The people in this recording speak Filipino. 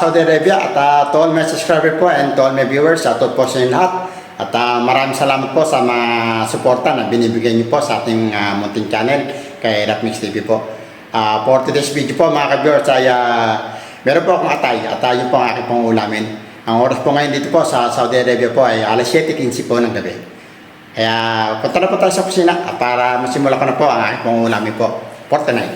Saudi Arabia at to all my subscriber po and to all my viewers, at po sa inyo lahat. At maraming salamat po sa mga suporta na binibigay niyo po sa ating munting channel kay Rapmix TV po. For today's video po mga ka-viewers ay meron po akong atay at yun po ang aking pong ulamin. Ang oras po ngayon dito po sa Saudi Arabia po ay alas 7:15 po ng gabi. Kaya punta na po tayo sa kusina para masimula ko na po ang aking pong ulamin po for tonight.